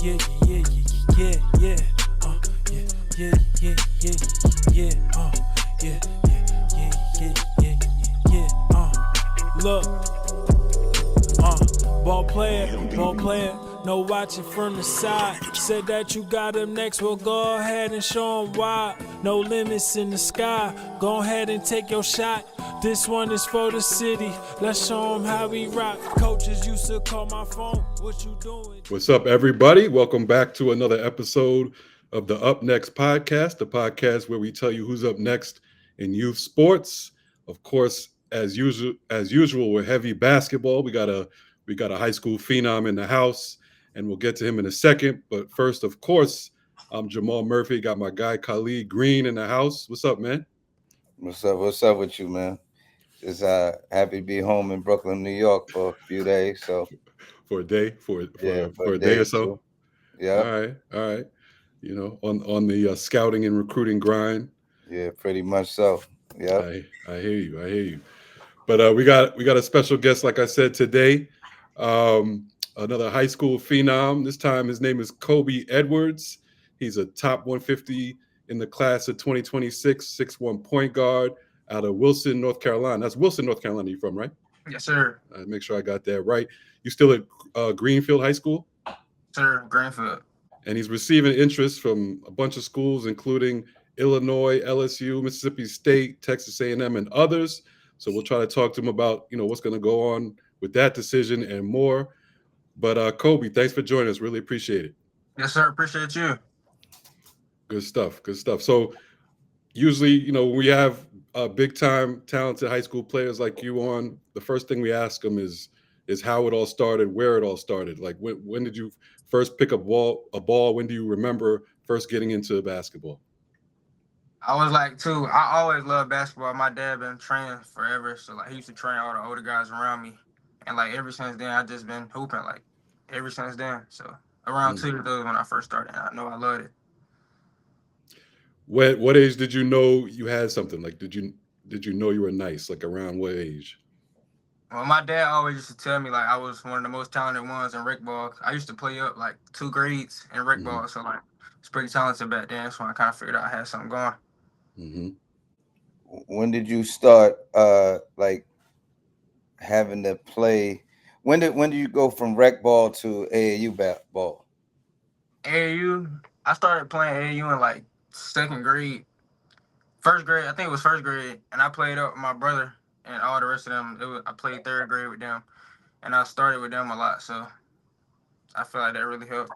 yeah, yeah, yeah, yeah, yeah, yeah, yeah, yeah, yeah, yeah, yeah, yeah, yeah, yeah, look, ball player, no watching from the side. Said that you got him next, well go ahead and show him why. No limits in the sky, go ahead and take your shot. This one is for the city, let's show him how we rock. Coaches used to call my phone, what you doing? What's up, everybody? Welcome back to another episode of the Up Next podcast, the podcast where we tell you who's up next in youth sports. Of course, as usual, we're heavy basketball. We got a high school phenom in the house, and we'll get to him in a second. But first, of course, I'm Jamal Murphy. Got my guy Khalid Green in the house. What's up, man? What's up? What's up with you, man? Just happy to be home in Brooklyn, New York for a few days. So For a day, for yeah, for for for a a day day or or so. two. Yeah, All right. On the scouting and recruiting grind. yeah, pretty much so. Yep. I hear you. I hear you. But we got a special guest, like I said today. Another high school phenom. This time his name is Kobe Edwards. He's a top 150 in the class of 2026, 6'1" point guard out of Wilson, North Carolina. That's Wilson, North Carolina. You from, right? Yes, sir. Make sure I got that right. You still at Greenfield High School? Sir, Greenfield. And he's receiving interest from a bunch of schools, including Illinois, LSU, Mississippi State, Texas A&M, and others. So we'll try to talk to him about what's going to go on with that decision and more. But Kobe, thanks for joining us. Really appreciate it. Yes, sir. Appreciate you. Good stuff. Good stuff. So usually, when we have big time talented high school players like you on, the first thing we ask them is how it all started, where it all started. Like when did you first pick up a ball? When do you remember first getting into basketball? I was like, too, I always loved basketball. My dad been training forever, so like he used to train all the older guys around me, and like ever since then, I just been hooping like ever since then. So around Mm. 2 years when I first started, and I know I loved it. What age did you know you had something? Like did you know you were nice? Like around what age? Well, my dad always used to tell me like I was one of the most talented ones in rec ball. I used to play up like 2 grades in rec Hmm. ball, so like it's pretty talented back then. So I kind of figured out I had something going. Hmm. When did you start like having to play? When did you go from rec ball to AAU ball? AAU, I started playing AAU in like second grade. First grade, I think it was first grade, and I played up with my brother and all the rest of them. I played third grade with them, and I started with them a lot. So I feel like that really helped.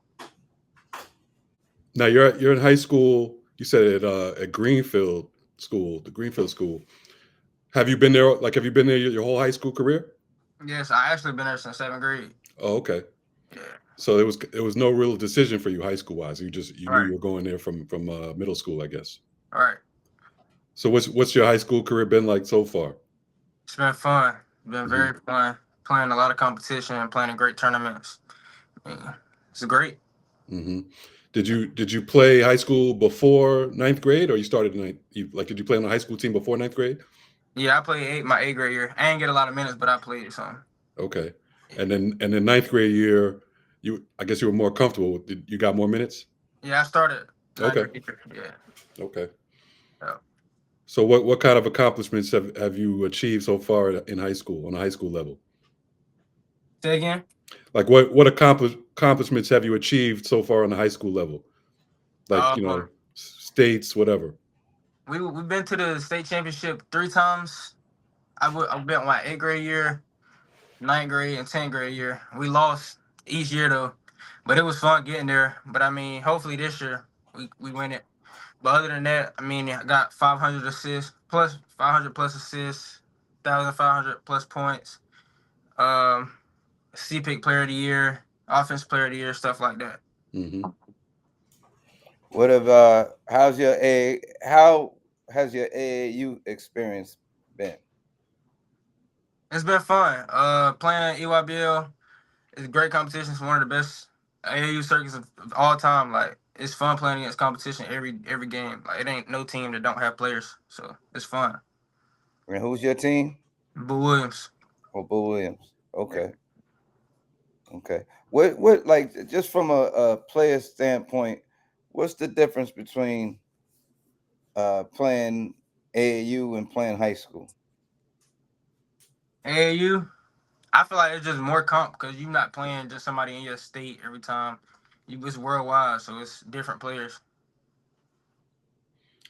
Now you're in high school. You said at Greenfield School, the Greenfield School. Have you been there? Like, have you been there your whole high school career? Yes, I actually been there since seventh grade. Oh, okay. Yeah, So it was no real decision for you high school wise. You knew right, you were going there from middle school, I guess. right. So what's your high school career been like so far? It's been fun. It's been Hmm. very fun. Playing a lot of competition and playing in great tournaments. Yeah, it's great. Hmm. Did you play high school before ninth grade, or you started ninth? Did you play on the high school team before ninth grade? Yeah, I played my eighth grade year. I didn't get a lot of minutes, but I played some. Okay, Yeah, and then ninth grade year, I guess you were more comfortable. You got more minutes? yeah, I started ninth Okay, grade year. Yeah. okay. Yeah. So what kind of accomplishments have you achieved so far in high school on a high school level? Say again. Like what accomplishments have you achieved so far on the high school level? Like Um, states, whatever. we've been to the state championship 3 times. I've been my eighth grade year, ninth grade, and 10th grade year. We lost each year though, but it was fun getting there. But I mean, hopefully this year we win it. But other than that, I mean, I got 500 assists plus 500 plus assists, 1,500 plus points. Um, CPIC player of the year, offense player of the year, stuff like that. Hmm. What have how has your AAU experience been? It's been fun. Playing EYBL is great competition. It's one of the best AAU circuits of all time. Like it's fun playing against competition every game. Like it ain't no team that don't have players, so it's fun. And who's your team? But Williams, Oh, Bull Williams. Okay. Okay. What like just from a player standpoint, what's the difference between playing AAU and playing high school? AAU, I feel like it's just more comp because you're not playing just somebody in your state every time. It's worldwide, so it's different players.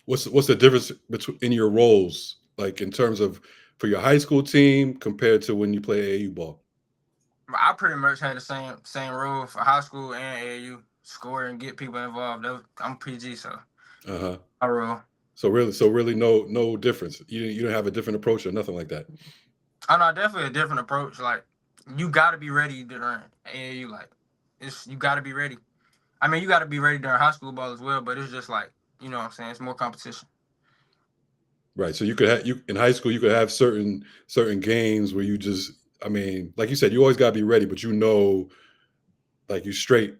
What's the difference between in your roles, like in terms of for your high school team compared to when you play AAU ball? I pretty much had the same role for high school and AAU, score and get people involved. I'm PG, so Uh huh. I role. So really, no difference. You don't have a different approach or nothing like that. I know definitely a different approach. Like you got to be ready during AAU. Like you got to be ready. I mean, you got to be ready during high school ball as well, but it's just like what I'm saying. It's more competition. Right. So you could have you in high school you could have certain games where you just I mean, like you said, you always gotta be ready, but like you straight,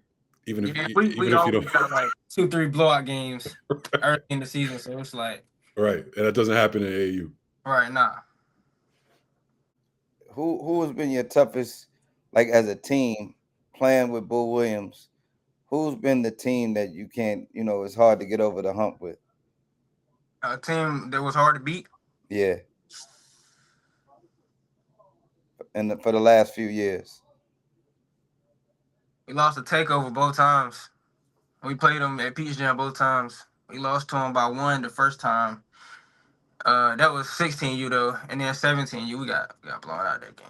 even if Yeah, we even if you always don't got like 2 3 blowout games early in the season, so it's like right. And that doesn't happen in AAU. right now. Who has been your toughest, like as a team, playing with Bull Williams? Who's been the team that you can't, it's hard to get over the hump with? A team that was hard to beat. Yeah, for the last few years. We lost a takeover both times. We played them at Peach Jam both times. We lost to them by one the first time. That was 16U though, and then 17U we got blown out that game.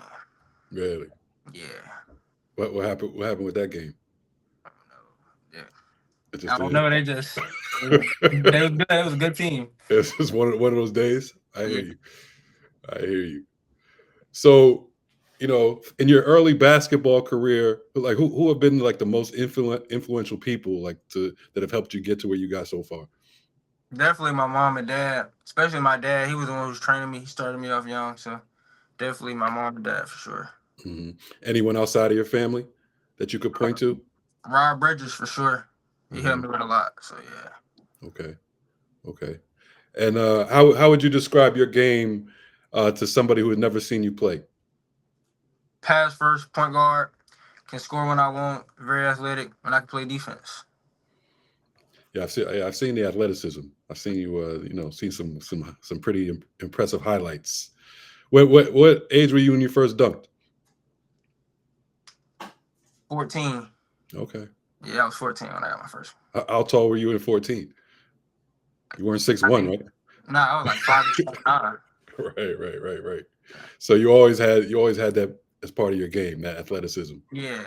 Really. Yeah, What happened? What happened with that game? I don't know. Yeah, It just I don't did. know. They was good. It was a good team. It's just one of those days. I hear Yeah, you. I hear you. So, in your early basketball career, like who have been like the most influential people like to that have helped you get to where you got so far? definitely my mom and dad. Especially my dad. He was the one who was training me. He started me off young, so definitely my mom and dad for sure. Hmm. Anyone outside of your family that you could point to? Rob Bridges for sure. He helped Hmm. me with a lot. So yeah. Okay. Okay. And how would you describe your game to somebody who had never seen you play? Pass first, point guard, can score when I want, very athletic, and I can play defense. Yeah, I've seen the athleticism. I've seen you seen some pretty impressive highlights. What age were you when you first dunked? 14. Okay. Yeah, I was 14 when I got my first How tall were you in 14? You weren't six one. I one, think, right? nah, I was like 5'9". Right. So you always had that as part of your game, that athleticism. Yeah.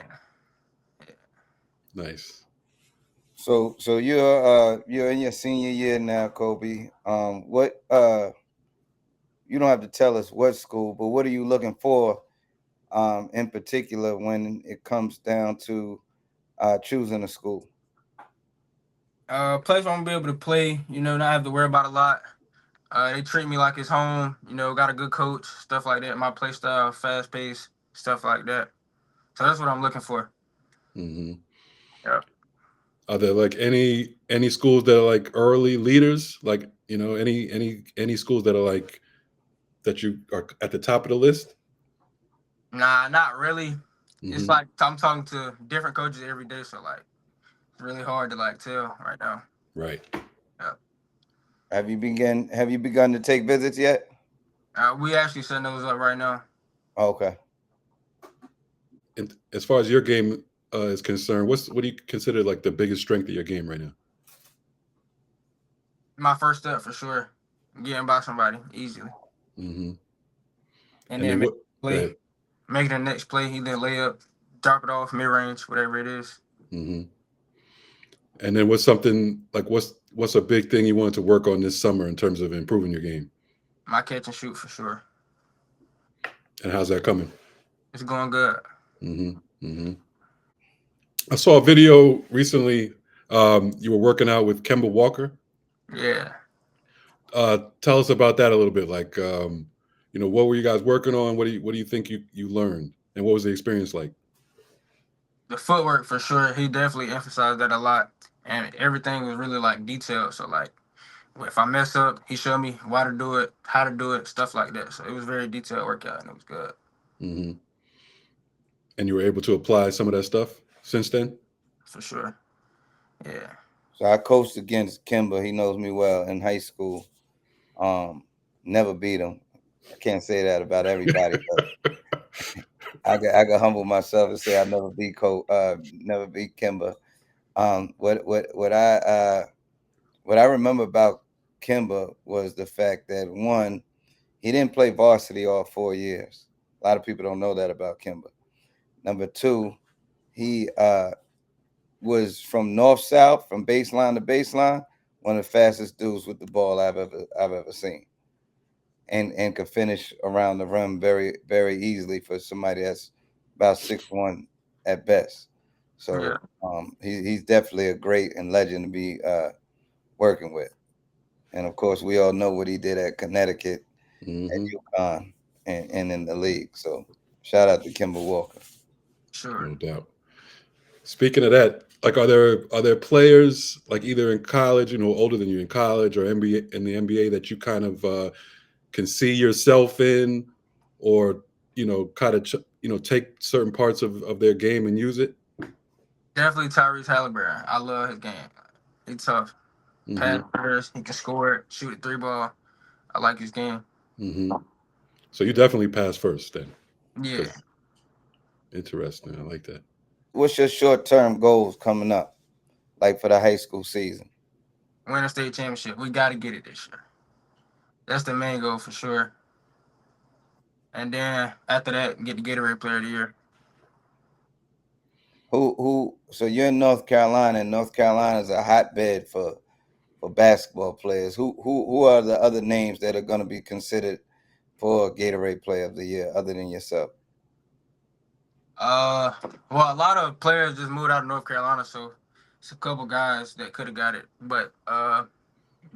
Nice. So you're in your senior year now, Kobe. What you don't have to tell us what school, but what are you looking for in particular when it comes down to choosing a school? Place where I'm gonna be able to play, not have to worry about a lot. They treat me like it's home, got a good coach, stuff like that. My play style, fast pace, stuff like that. So that's what I'm looking for. Hmm. Yeah. Are there like any schools that are like early leaders? Like any schools that are like that you are at the top of the list? Nah, not really. It's Hmm. like I'm talking to different coaches every day, so like it's really hard to like tell right now. Right. Yeah. Have you begun to take visits yet? We actually setting those up right now. Okay. And as far as your game is concerned, what do you consider like the biggest strength of your game right now? My first step for sure. Getting by somebody easily. Hmm. And And then then make what? a Go play. ahead. Making the next play, he then lay up, drop it off, mid range, whatever it is. Hmm. And then what's something like what's a big thing you wanted to work on this summer in terms of improving your game? My catch and shoot for sure. And how's that coming? It's going good. Hmm. Hmm. I saw a video recently. You were working out with Kemba Walker. Yeah. Tell us about that a little bit. Like, what were you guys working on? What do you think you learned, and what was the experience like? The footwork for sure. He definitely emphasized that a lot. And everything was really like detailed. So like if I mess up, he showed me why to do it, how to do it, stuff like that. So it was very detailed workout and it was good. Hmm. And you were able to apply some of that stuff since then? for sure. Yeah, So I coached against Kemba. He knows me well in high school. Um, Never beat him. I can't say that about everybody, but I got humble myself and say I never beat never beat Kemba. What I remember about Kemba was the fact that one, he didn't play varsity all 4 years. A lot of people don't know that about Kemba. Number two, he was from north south, from baseline to baseline, one of the fastest dudes with the ball I've ever seen, and could finish around the rim very easily for somebody that's about 6'1" at best. yeah, So he's definitely a great and legend to be working with. And of course, we all know what he did at Connecticut, at Hmm. UConn, and in the league. So shout out to Kemba Walker. sure. No doubt. Speaking of that, like, are there players like either in college, older than you in college or NBA in the NBA that you kind of can see yourself in, or kind of take certain parts of their game and use it? Definitely Tyrese Halliburton. I love his game. He's tough. Hmm. Pass first. He can score it, shoot a three ball. I like his game. Hmm. So you definitely pass first then, Yeah, because interesting. I like that. What's your short term goals coming up, like for the high school season? win a state championship. We got to get it this year. That's the main goal for sure. And then after that, get the Gatorade Player of the Year. Who? So you're in North Carolina, and North Carolina is a hotbed for basketball players. Who are the other names that are going to be considered for Gatorade Player of the Year other than yourself? Uh, well, a lot of players just moved out of North Carolina, so it's a couple guys that could have got it. But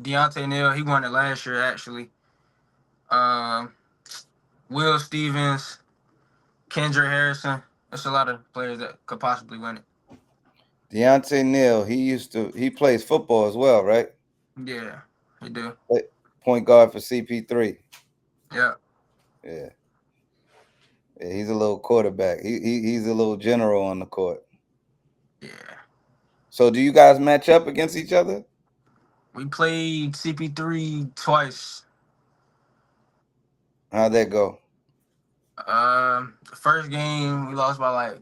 Deontay Neal, he won it last year actually. Uh, Will Stevens, Kendra Harrison. There's a lot of players that could possibly win it. Deontay Neal, he plays football as well, right? Yeah, he do. Point guard for CP3. Yeah, Yeah. Yeah, he's a little quarterback. He's a little general on the court. yeah. So do you guys match up against each other? We played CP3 twice. How'd that go? The first game we lost by like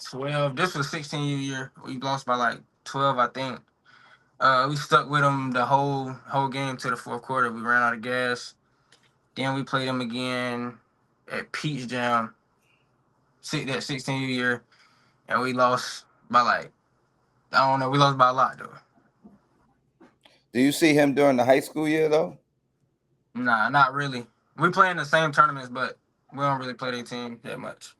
12. This was 16 year. We lost by like 12, I think. We stuck with them the whole game to the fourth quarter. We ran out of gas. Then we played them again at Peach Jam, that 16 year, and we lost by like, I don't know. We lost by a lot though. Do you see him during the high school year though? Nah, not really. We play in the same tournaments, but we don't really play their team that much.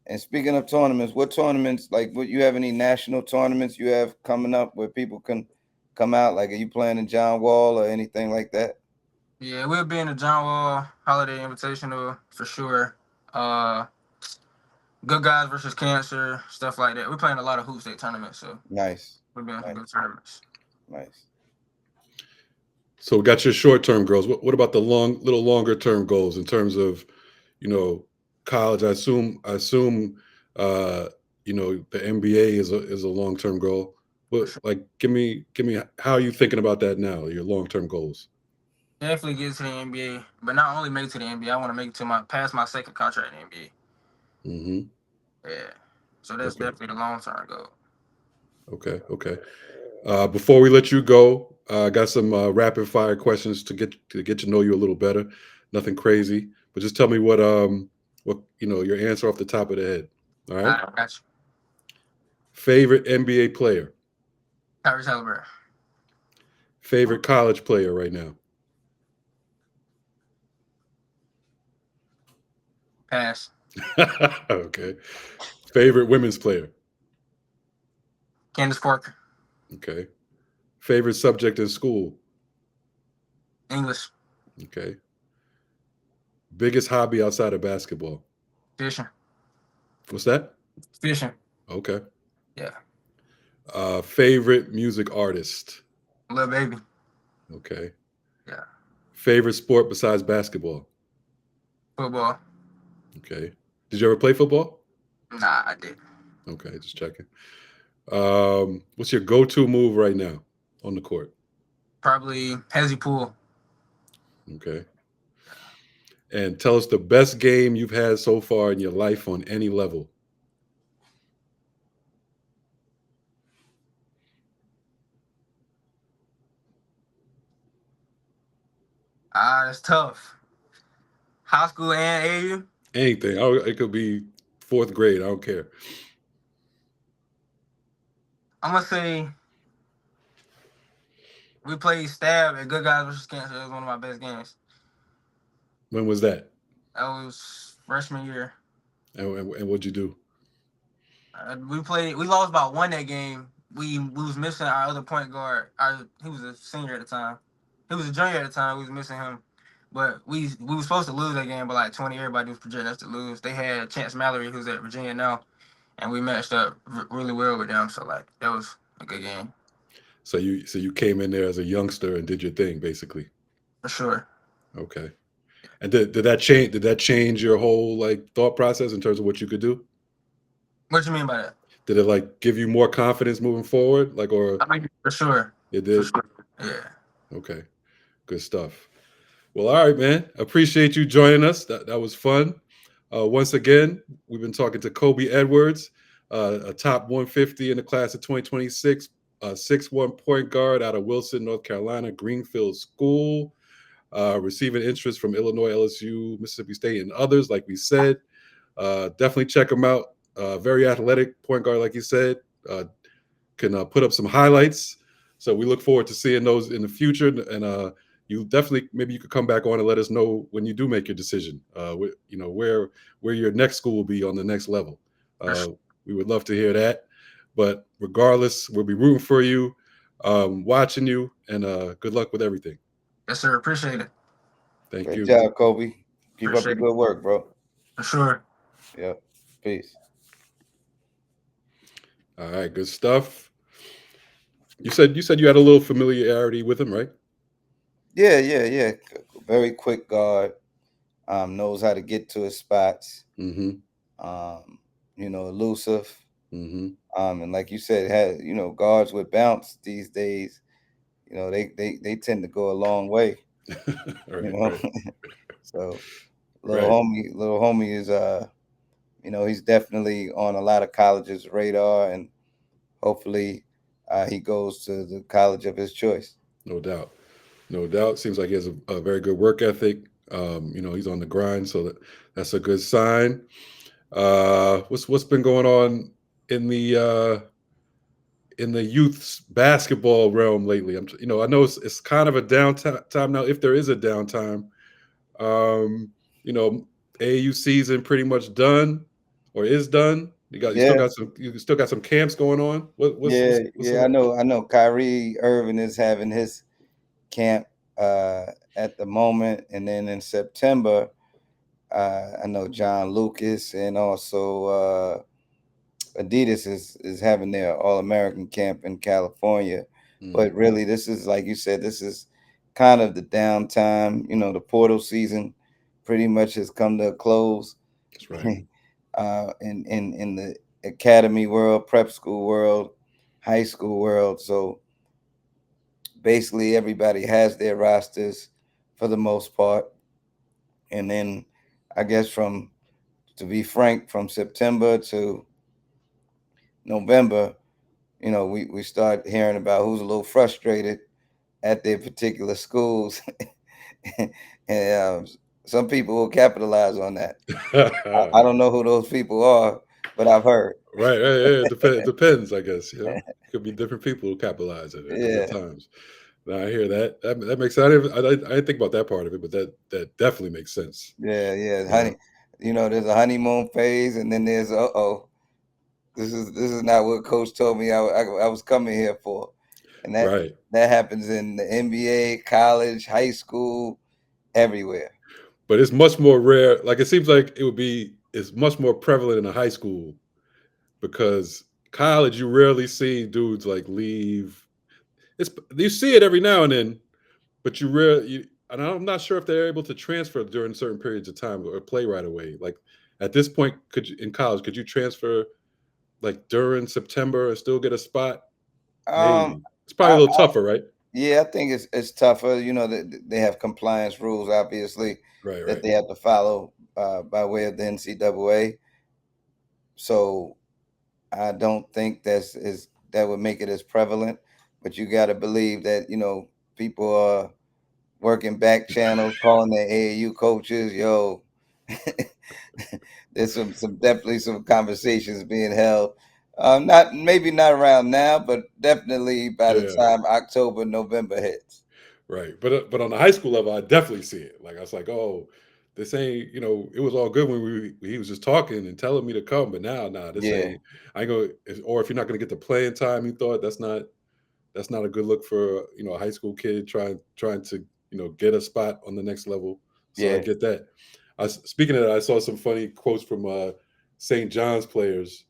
And speaking of tournaments, what tournaments, like, what, you have any national tournaments you have coming up where people can come out? Like, are you playing in John Wall or anything like that? Yeah, we'll be in the John Wall Holiday Invitational for sure. Uh, Good Guys versus Cancer, stuff like that. We're playing a lot of hoop state tournaments, so Nice, we've been in some nice, good tournaments. nice. So we got your short-term goals. What about the little longer-term goals in terms of, you know, college? I assume, uh, the NBA is a long-term goal. For But sure. like, give me, how are you thinking about that now? Your long-term goals. Definitely get to the NBA, but not only make it to the NBA. I want to make it to my past my second contract in the NBA. Hmm. Yeah, so that's Okay. definitely the long term goal. Okay. Okay. Before we let you go, I got some rapid fire questions to get to know you a little better. Nothing crazy, but just tell me what your answer off the top of the head. All right. I got you. Favorite NBA player. Tyrese Halliburton. Favorite college player right now. Pass. Okay. Favorite women's player. Candace Parker. Okay. Favorite subject in school. English. Okay. Biggest hobby outside of basketball. Fishing. What's that? Fishing. Okay. Yeah. Favorite music artist. Little baby. Okay. Yeah. Favorite sport besides basketball. Football. Okay. Did you ever play football? Nah, I did. Okay, just checking. What's your go-to move right now on the court? Probably Hezzy Pool. Okay. And tell us the best game you've had so far in your life on any level. Ah, that's tough. High school and AU. Anything. It could be fourth grade. I don't care. I'm gonna say we played Stab at Good Guys versus Cancer. It was one of my best games. When was that? That was freshman year. And what'd you do? We played. We lost about one that game. We was missing our other point guard. He was a senior at the time. He was a junior at the time. We was missing him. But we were supposed to lose that game, but like 20, everybody was projecting us to lose. They had Chance Mallory, who's at Virginia now, and we matched up really well with them. So like that was a good game So you came in there as a youngster and did your thing, basically. for sure. Okay. And did that change your whole like thought process in terms of what you could do? What you mean by that? Did it like give you more confidence moving forward? Like, or I mean, for sure, it for did? sure. Yeah, Okay. Good stuff. Well, all right, man. Appreciate you joining us. That was fun. Once again, we've been talking to Kobe Edwards, a top 150 in the class of 2026, 6'1" point guard out of Wilson, North Carolina, Greenfield School, receiving interest from Illinois, LSU, Mississippi State, and others, like we said. Definitely check him out. Very athletic point guard, like you said. Can put up some highlights. So we look forward to seeing those in the future. And you definitely, maybe you could come back on and let us know when you do make your decision. Where your next school will be on the next level. for sure. We would love to hear that. But regardless, we'll be rooting for you, watching you, and good luck with everything. Yes, sir. Appreciate it. Thank Great you. job, Kobe. Keep up the Appreciate it good work, bro. for sure. Yep. Peace. All right, good stuff. You said you had a little familiarity with him, right? Yeah, yeah, yeah. Very quick guard. Knows how to get to his spots. Mm-hmm. Elusive. Mm-hmm. And like you said, has guards with bounce these days. They tend to go a long way. You Right, know, right, so right. little homie is he's definitely on a lot of colleges' radar, and hopefully he goes to the college of his choice. No doubt. No doubt. Seems like he has a very good work ethic. He's on the grind, so that's a good sign. What's been going on in the youth basketball realm lately? I know it's kind of a downtime now, if there is a downtime. Um, you know, AAU season pretty much done or is done. Yeah, You still got some camps going on. What's yeah. I up? know. I know. Kyrie Irving is having his camp at the moment, and then in September, I know John Lucas and also Adidas is having their All American camp in California. Mm, But really, this is like you said, this is kind of the downtime. The portal season pretty much has come to a close. that's right. In the academy world, prep school world, high school world. So basically, everybody has their rosters for the most part, and then I guess to be frank, from September to November, we start hearing about who's a little frustrated at their particular schools, and some people will capitalize on that. I don't know who those people are, but I've heard. Right, right, yeah, it depends, I guess. Could be different people who capitalize it at different Yeah, times. Now, I hear that. That makes sense. I didn't think about that part of it, but that definitely makes sense. yeah, yeah. Yeah, Honey, there's a honeymoon phase, and then there's this is not what Coach told me I was coming here for, and that right. that happens in the NBA, college, high school, everywhere. But it's much more rare. Like it seems like it's much more prevalent in a high school because college you rarely see dudes like leave. You see it every now and then, but and I'm not sure if they're able to transfer during certain periods of time or play right away. Like at this point, could you in college could you transfer like during September and still get a spot? Um, Maybe it's probably a I, little tougher, right? yeah, I think it's tougher. You know, they have compliance rules, obviously, Right, that right. they have to follow by way of the NCAA. So I don't think that would make it as prevalent. But you got to believe that people are working back channels, calling their AAU coaches. Yo, there's some definitely some conversations being held. Not maybe not around now, but definitely by the Yeah, time October, November hits. right. But on the high school level, I definitely see it. Like I was like, oh, this ain't it was all good when he was just talking and telling me to come, but now, nah, this Yeah, ain't. I ain't go or if you're not gonna get the playing time, you thought that's not a good look for a high school kid trying to get a spot on the next level. So I yeah, get that. Speaking of that, I saw some funny quotes from St. John's players,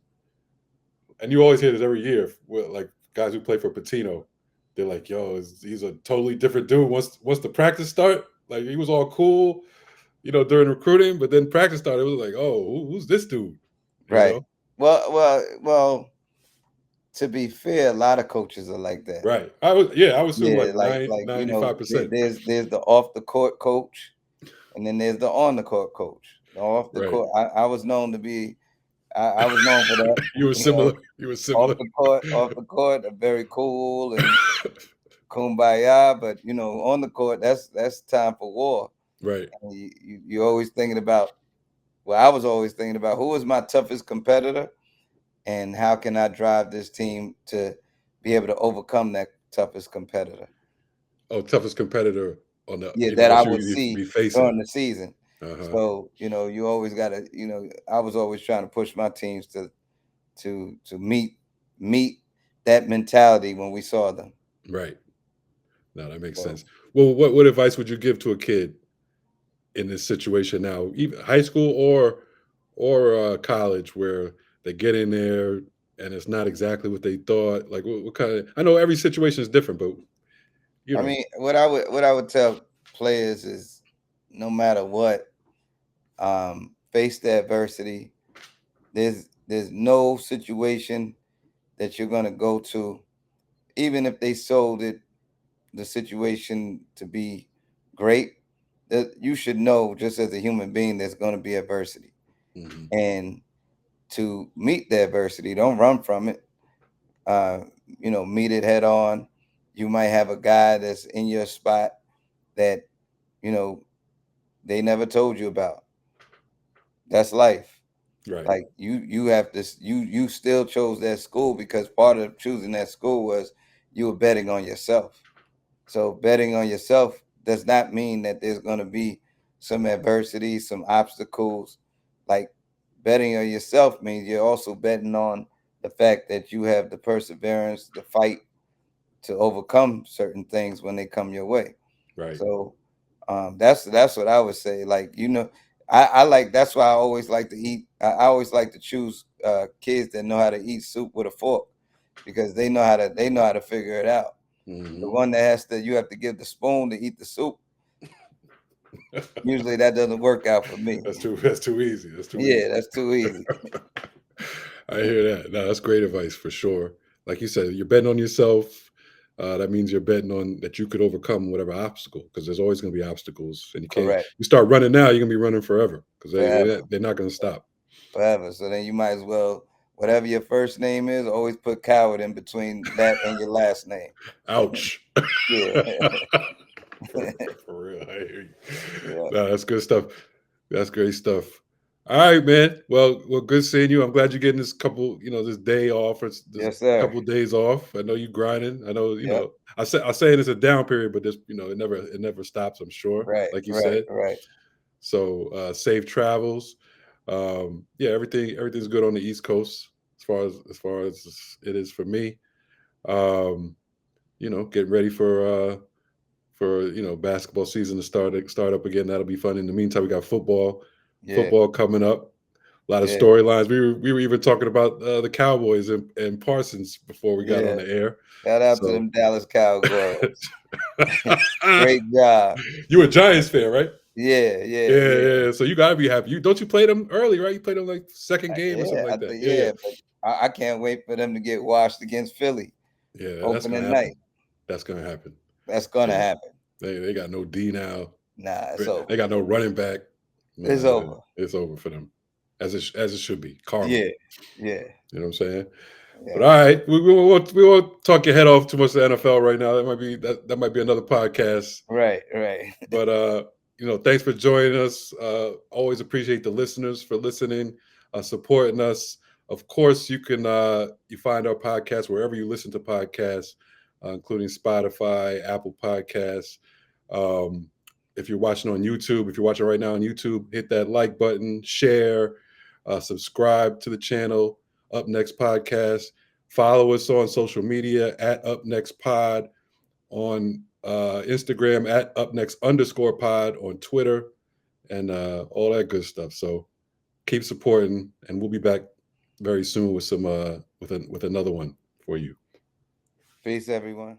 and you always hear this every year. Like guys who play for Patino, they're like, "Yo, he's a totally different dude." Once the practice start, like he was all cool, during recruiting, but then practice started, it was like, "Oh, who's this dude?" You right. know? Well. To be fair, a lot of coaches are like that. Right. I would assume Yeah, like like 95%. there's the off the court coach, and then there's the on the court coach. The off the Right. court, I was known to be, I was known for that. You were You know, similar. You were similar. off the court, very cool and kumbaya. But on the court, that's time for war. Right. And you're always thinking about. Well, I was always thinking about who is my toughest competitor, and how can I drive this team to be able to overcome that toughest competitor. Oh, toughest competitor on the Yeah, people that I that you would would see be facing. during the season. Uh-huh. So, you always gotta, I was always trying to push my teams to meet that mentality when we saw them. Right. No, that makes So sense. Well, what advice would you give to a kid in this situation now, even high school or college, where they get in there and it's not exactly what they thought? Like, what kind of? I know every situation is different, but you I know, mean, what I would tell players is no matter what, face the adversity. There's no situation that you're gonna go to, even if they sold the situation to be great, that you should know just as a human being there's going to be adversity, hmm and to meet the adversity, don't run from it. uh Meet it head on. You might have a guy that's in your spot that you know they never told you about. That's life. right, Like you have this, you still chose that school because part of choosing that school was you were betting on yourself. So betting on yourself does not mean that there's going to be some adversity, some obstacles. Like, betting on yourself means you're also betting on the fact that you have the perseverance, the fight to overcome certain things when they come your way. right, So that's what I would say. Like, I like, that's why I always like to eat. I always like to choose kids that know how to eat soup with a fork, because they know how to figure it out. The hmm one that you have to give the spoon to eat the soup. Usually that doesn't work out for me. that's too easy. That's too Yeah, easy. that's too easy. I hear that. No, that's great advice for sure. Like you said, you're betting on yourself. That means you're betting on that you could overcome whatever obstacle, because there's always going to be obstacles, and you can't. Correct. You start running now, you're going to be running forever because Forever. they're not going to stop. Forever. So then you might as well, whatever your first name is, always put coward in between that and your last name. Ouch. Yeah. For real, I hear you. Yeah. No, that's good stuff. That's great stuff. All right, man. Well, good seeing you. I'm glad you're getting this this day off, or this Yes, sir. couple of days off. I know you grinding. I know, Yep. I say it's a down period, but this, it never stops. I'm sure, Right. like you Right. said. Right. So safe travels. Yeah, everything's good on the East Coast as far as it is for me. Um, getting ready for basketball season to start up again. That'll be fun. In the meantime, we got Yeah. football coming up. A lot of Yeah. storylines. We were even talking about the Cowboys and Parsons before we got on Yeah. the air. Shout out to So them Dallas Cowboys. Great job. you a Giants fan, right? Yeah. So you gotta be happy. Don't you play them early, right? You play them like second game or something Yeah, like that. Yeah. but I can't wait for them to get washed against Philly Yeah, that's gonna opening night. happen. That's gonna happen. That's gonna Yeah. happen. They got no D now. Nah, it's over. They got no running back. It's Nah, over. it's over for them. As it should be. Karma. Yeah, yeah, You know what I'm saying? But yeah. all right, we won't talk your head off too much the NFL right now. That might be another podcast. Right. But thanks for joining us. Always appreciate the listeners for listening, supporting us. Of course, you find our podcast wherever you listen to podcasts, including Spotify, Apple Podcasts. Um, if you're watching on YouTube, if you're watching right now on YouTube, hit that like button, share, subscribe to the channel. Up Next Podcast. Follow us on social media at Up Next Pod, on Instagram at upnext_pod, on Twitter, and all that good stuff. So keep supporting, and we'll be back very soon with some with another one for you. Peace, everyone.